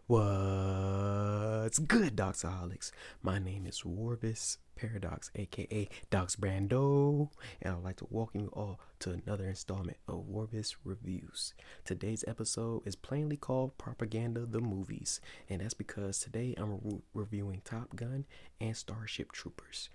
What's good, Doxaholics? My name is Rorvis Paradox, aka Dox Brando, and I'd like to welcome you all to another installment of Rorvis Reviews. Today's episode is plainly called Propaganda the Movies, and that's because today I'm reviewing Top Gun and Starship Troopers.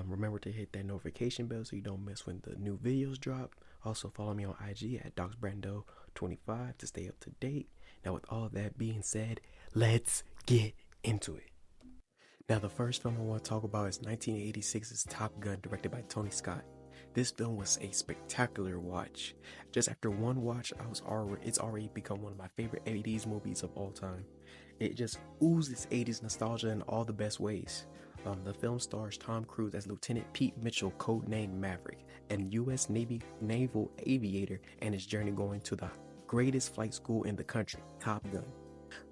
Remember to hit that notification bell so you don't miss when the new videos drop. Also, follow me on IG at DocsBrando25 to stay up to date. Now, with all that being said, let's get into it. Now, the first film I want to talk about is 1986's Top Gun, directed by Tony Scott. This film was a spectacular watch. Just after one watch, it's already become one of my favorite 80s movies of all time. It just oozes 80s nostalgia in all the best ways. The film stars Tom Cruise as Lieutenant Pete Mitchell, codenamed Maverick, an U.S. Navy naval aviator, and his journey going to the greatest flight school in the country, Top Gun.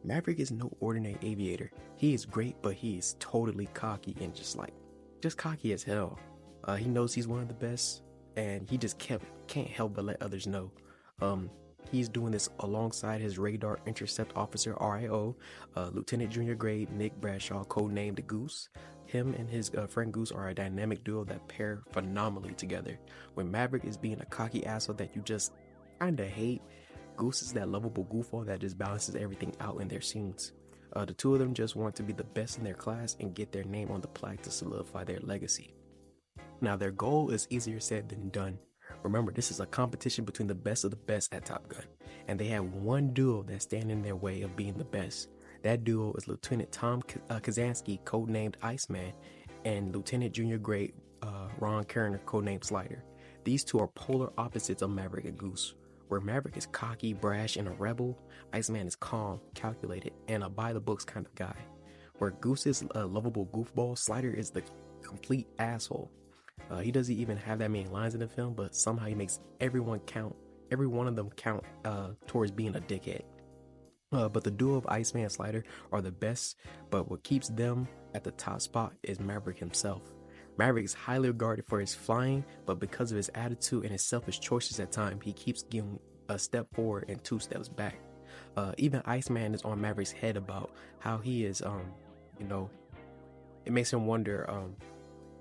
Maverick is no ordinary aviator. He is great, but he is totally cocky and just cocky as hell. He knows he's one of the best, and he just can't help but let others know. He's doing this alongside his radar intercept officer, RIO, Lieutenant Junior Grade Nick Bradshaw, codenamed Goose. Him and his friend Goose are a dynamic duo that pair phenomenally together. When Maverick is being a cocky asshole that you just kinda hate, Goose is that lovable goofball that just balances everything out in their scenes. The two of them just want to be the best in their class and get their name on the plaque to solidify their legacy. Now, their goal is easier said than done. Remember, this is a competition between the best of the best at Top Gun, and they have one duo that stand in their way of being the best. That duo is Lieutenant Tom Kazansky, codenamed Iceman, and Lieutenant Junior Grade Ron Kerner, codenamed Slider. These two are polar opposites of Maverick and Goose. Where Maverick is cocky, brash, and a rebel, Iceman is calm, calculated, and a by-the-books kind of guy. Where Goose is a lovable goofball, Slider is the complete asshole. He doesn't even have that many lines in the film, but somehow he makes every one of them count towards being a dickhead. But the duo of Iceman and Slider are the best, but what keeps them at the top spot is Maverick himself. Maverick is highly regarded for his flying, but because of his attitude and his selfish choices at times, he keeps giving a step forward and two steps back. Even Iceman is on Maverick's head about how he is, it makes him wonder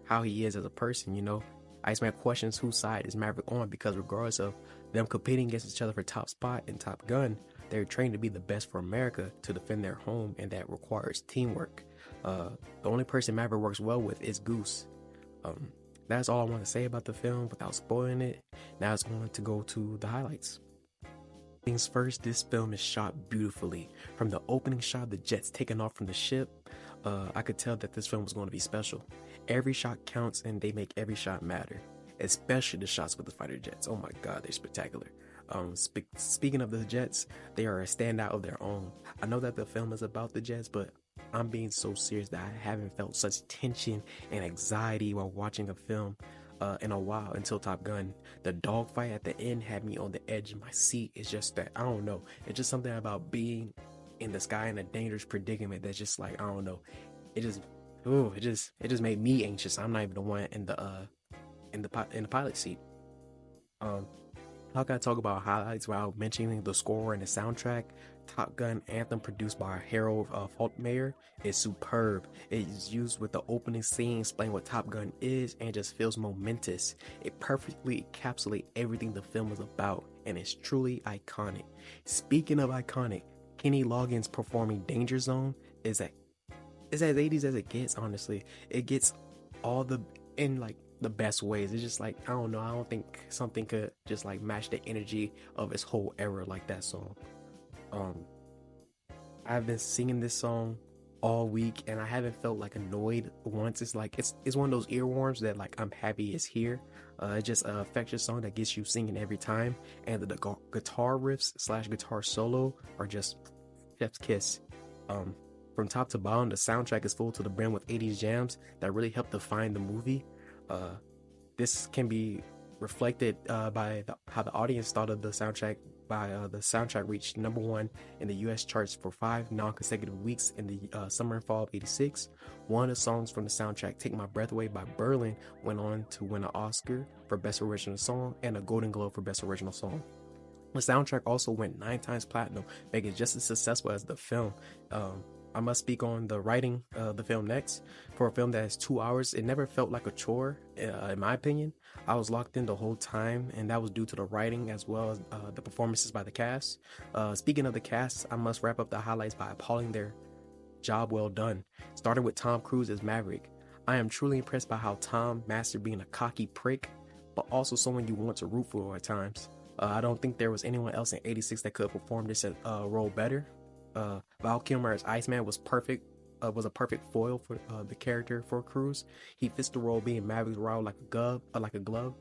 how he is as a person. Iceman questions whose side is Maverick on, because regardless of them competing against each other for top spot in Top Gun, they're trained to be the best for America to defend their home, and that requires teamwork. The only person Maverick works well with is Goose. That's all I want to say about the film without spoiling it. Now it's going to go to the highlights. Things first, this film is shot beautifully. From the opening shot of the jets taking off from the ship, I could tell that this film was going to be special. Every shot counts, and they make every shot matter, especially the shots with the fighter jets. Oh my god, they're spectacular. Speaking of the jets, they are a standout of their own. I know that the film is about the jets, but I'm being so serious that I haven't felt such tension and anxiety while watching a film in a while until Top Gun. The dogfight at the end had me on the edge of my seat. It's just that, I don't know, it's just something about being in the sky in a dangerous predicament that's just like, I don't know, it just made me anxious. I'm not even the one in the pilot seat. How can I talk about highlights without mentioning the score and the soundtrack? Top Gun anthem, produced by Harold Faltermeyer, is superb. It is used with the opening scene, explaining what Top Gun is, and just feels momentous. It perfectly encapsulates everything the film is about, and it's truly iconic. Speaking of iconic, Kenny Loggins performing Danger Zone is as 80s as it gets, honestly. It gets all the best ways. It's just like, I don't know, I don't think something could just like match the energy of its whole era like that song. I've been singing this song all week, and I haven't felt like annoyed once. It's like it's one of those earworms that like I'm happy it's here. It's just an affectionate song that gets you singing every time, and the guitar riffs / guitar solo are just chef's kiss. From top to bottom, the soundtrack is full to the brim with 80s jams that really help define the movie. This can be reflected by how the audience thought of the soundtrack. The soundtrack reached #1 in the US charts for 5 non-consecutive weeks in the summer and fall of '86. One of the songs from the soundtrack, Take My Breath Away by Berlin, went on to win an Oscar for Best Original Song and a Golden Globe for Best Original Song. The soundtrack also went 9 times platinum, making it just as successful as the film. Um, I must speak on the writing of the film next. For a film that is 2 hours, it never felt like a chore, in my opinion. I was locked in the whole time, and that was due to the writing as well as the performances by the cast. Speaking of the cast, I must wrap up the highlights by appalling their job well done. Starting with Tom Cruise as Maverick. I am truly impressed by how Tom mastered being a cocky prick, but also someone you want to root for at times. I don't think there was anyone else in '86 that could perform this role better. Val Kilmer as Iceman was perfect. Was a perfect foil for the character for Cruise. He fits the role being Maverick's rival like a glove,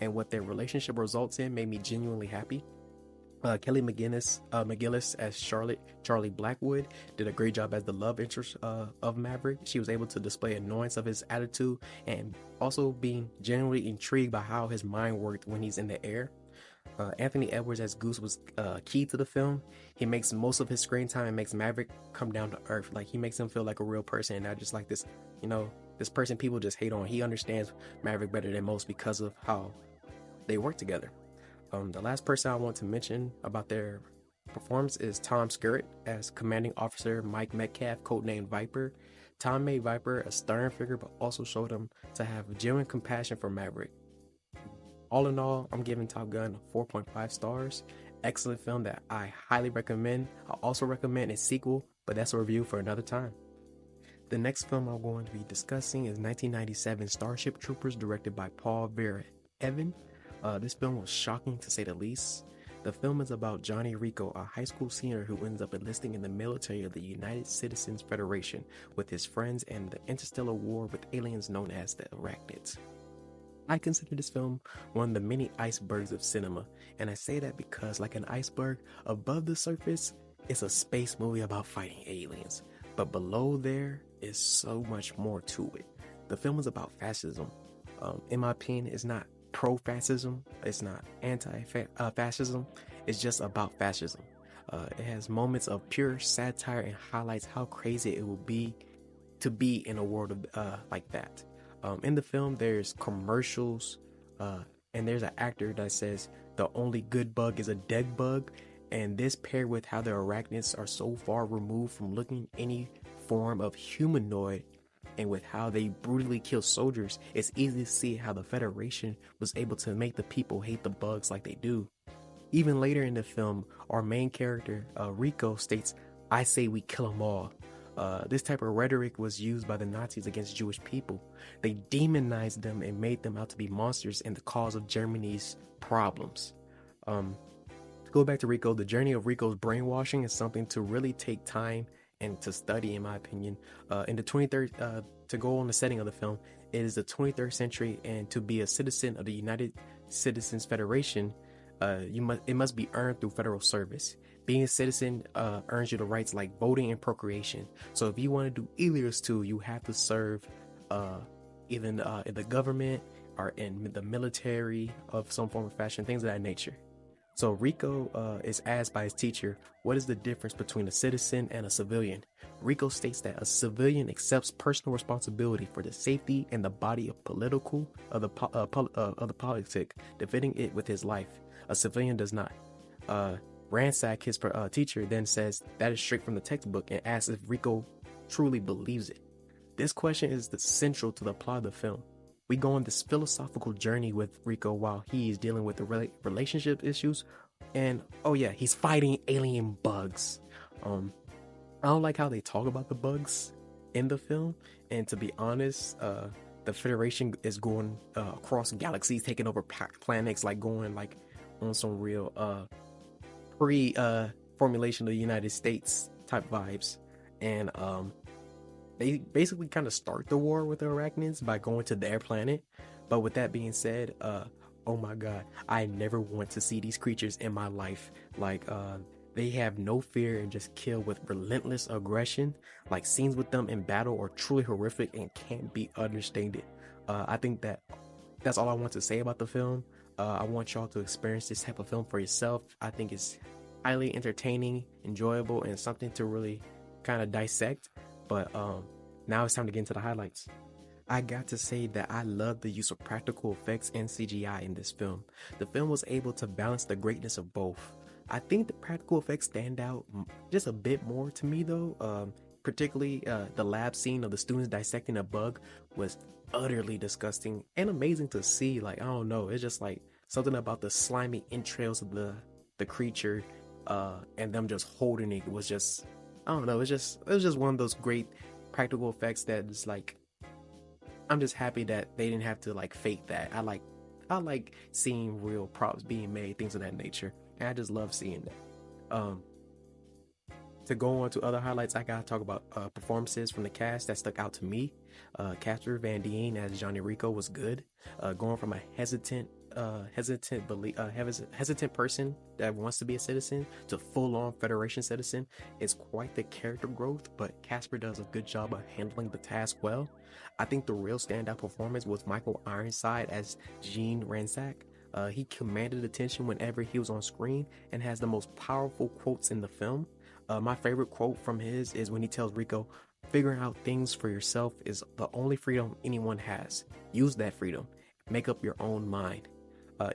and what their relationship results in made me genuinely happy. Kelly McGillis as Charlie Blackwood did a great job as the love interest of Maverick. She was able to display annoyance of his attitude and also being genuinely intrigued by how his mind worked when he's in the air. Anthony Edwards as Goose was key to the film. He makes most of his screen time and makes Maverick come down to earth. Like, he makes him feel like a real person and not just like this, this person people just hate on. He understands Maverick better than most because of how they work together. The last person I want to mention about their performance is Tom Skerritt as Commanding Officer Mike Metcalf, codenamed Viper. Tom made Viper a stern figure, but also showed him to have genuine compassion for Maverick. All in all, I'm giving Top Gun 4.5 stars. Excellent film that I highly recommend. I also recommend a sequel, but that's a review for another time. The next film I'm going to be discussing is 1997 Starship Troopers, directed by Paul Verhoeven. This film was shocking to say the least. The film is about Johnny Rico, a high school senior who ends up enlisting in the military of the United Citizens Federation with his friends in the interstellar war with aliens known as the Arachnids. I consider this film one of the many icebergs of cinema, and I say that because, like an iceberg, above the surface, it's a space movie about fighting aliens, but below there is so much more to it. The film is about fascism. In my opinion, it's not pro-fascism, it's not anti-fascism, it's just about fascism. It has moments of pure satire and highlights how crazy it will be to be in a world of like that. In the film, there's commercials, and there's an actor that says the only good bug is a dead bug, and this paired with how the arachnids are so far removed from looking any form of humanoid, and with how they brutally kill soldiers, it's easy to see how the Federation was able to make the people hate the bugs like they do. Even later in the film, our main character, Rico, states, "I say we kill them all." This type of rhetoric was used by the Nazis against Jewish people. They demonized them and made them out to be monsters and the cause of Germany's problems. To go back to Rico, the journey of Rico's brainwashing is something to really take time and to study, in my opinion. In the 23rd, to go on the setting of the film, it is the 23rd century, and to be a citizen of the United Citizens Federation, it must be earned through federal service. Being a citizen earns you the rights like voting and procreation. So if you want to do either of those two, you have to serve either in the government or in the military of some form of fashion, things of that nature. So Rico is asked by his teacher, what is the difference between a citizen and a civilian? Rico states that a civilian accepts personal responsibility for the safety and the body of the politic, defending it with his life. A civilian does not. Ransack, his teacher, then says that is straight from the textbook and asks if Rico truly believes it. This question is the central to the plot of the film. We go on this philosophical journey with Rico while he is dealing with the relationship issues, and oh yeah, he's fighting alien bugs. I don't like how they talk about the bugs in the film, and to be honest, the Federation is going across galaxies, taking over planets, like going like on some real pre-formulation of the United States type vibes, and they basically kind of start the war with the arachnids by going to their planet. But with that being said, oh my god, I never want to see these creatures in my life. Like, they have no fear and just kill with relentless aggression. Like, scenes with them in battle are truly horrific and can't be understated. I think that's all I want to say about the film. I want y'all to experience this type of film for yourself. I think it's highly entertaining, enjoyable, and something to really kind of dissect. But now it's time to get into the highlights. I got to say that I love the use of practical effects and CGI in this film. The film was able to balance the greatness of both. I think the practical effects stand out just a bit more to me though. Particularly the lab scene of the students dissecting a bug was utterly disgusting and amazing to see. Like I don't know, it's just like something about the slimy entrails of the creature, and them just holding it was just I don't know. It was just one of those great practical effects that is like I'm just happy that they didn't have to like fake that. I like seeing real props being made, things of that nature. And I just love seeing that. To go on to other highlights, I gotta talk about performances from the cast that stuck out to me. Casper Van Dien as Johnny Rico was good. Going from a hesitant person that wants to be a citizen to full-on Federation citizen is quite the character growth. But Casper does a good job of handling the task well. I think the real standout performance was Michael Ironside as Gene Ransack. He commanded attention whenever he was on screen and has the most powerful quotes in the film. My favorite quote from his is when he tells Rico, figuring out things for yourself is the only freedom anyone has. Use that freedom. Make up your own mind.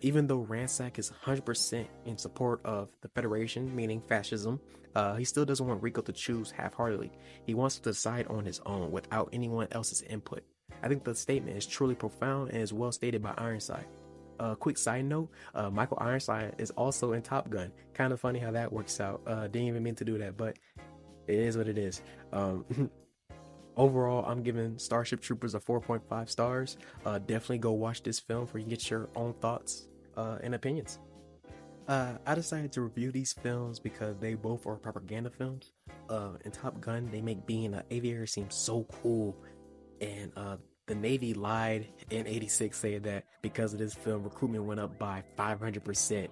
Even though Ransack is 100% in support of the Federation, meaning fascism, he still doesn't want Rico to choose half-heartedly. He wants to decide on his own without anyone else's input. I think the statement is truly profound and is well stated by Ironside. Quick side note, Michael Ironside is also in Top Gun. Kind of funny how that works out. Didn't even mean to do that, but it is what it is. Overall, I'm giving Starship Troopers a 4.5 stars. Definitely go watch this film for you can get your own thoughts and opinions. I decided to review these films because they both are propaganda films. In Top Gun, they make being an aviator seem so cool, and the Navy lied in '86 saying that because of this film, recruitment went up by 500%.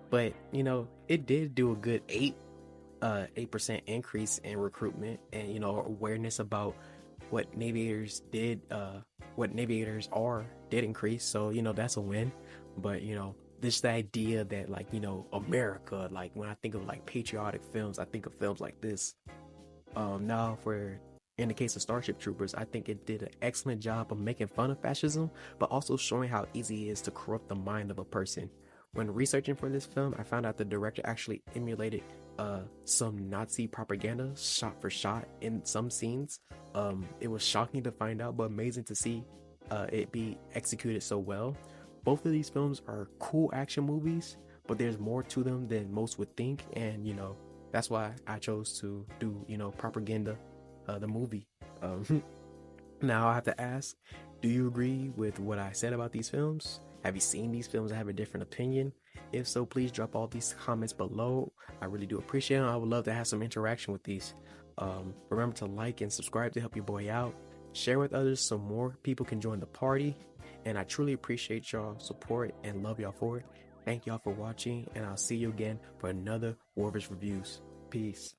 But it did do a good 8% increase in recruitment, and awareness about what navigators did increase. So that's a win. But this the idea that like America, like when I think of like patriotic films, I think of films like this. Now for in the case of Starship Troopers, I think it did an excellent job of making fun of fascism, but also showing how easy it is to corrupt the mind of a person. When researching for this film, I found out the director actually emulated some Nazi propaganda shot for shot in some scenes. It was shocking to find out, but amazing to see it be executed so well. Both of these films are cool action movies, but there's more to them than most would think, and that's why I chose to do propaganda, the movie. Now I have to ask, do you agree with what I said about these films? Have you seen these films and have a different opinion? If so, please drop all these comments below. I really do appreciate it. I would love to have some interaction with these. Remember to like and subscribe to help your boy out. Share with others so more people can join the party. And I truly appreciate y'all support and love y'all for it. Thank y'all for watching, and I'll see you again for another Rorvis Reviews. Peace.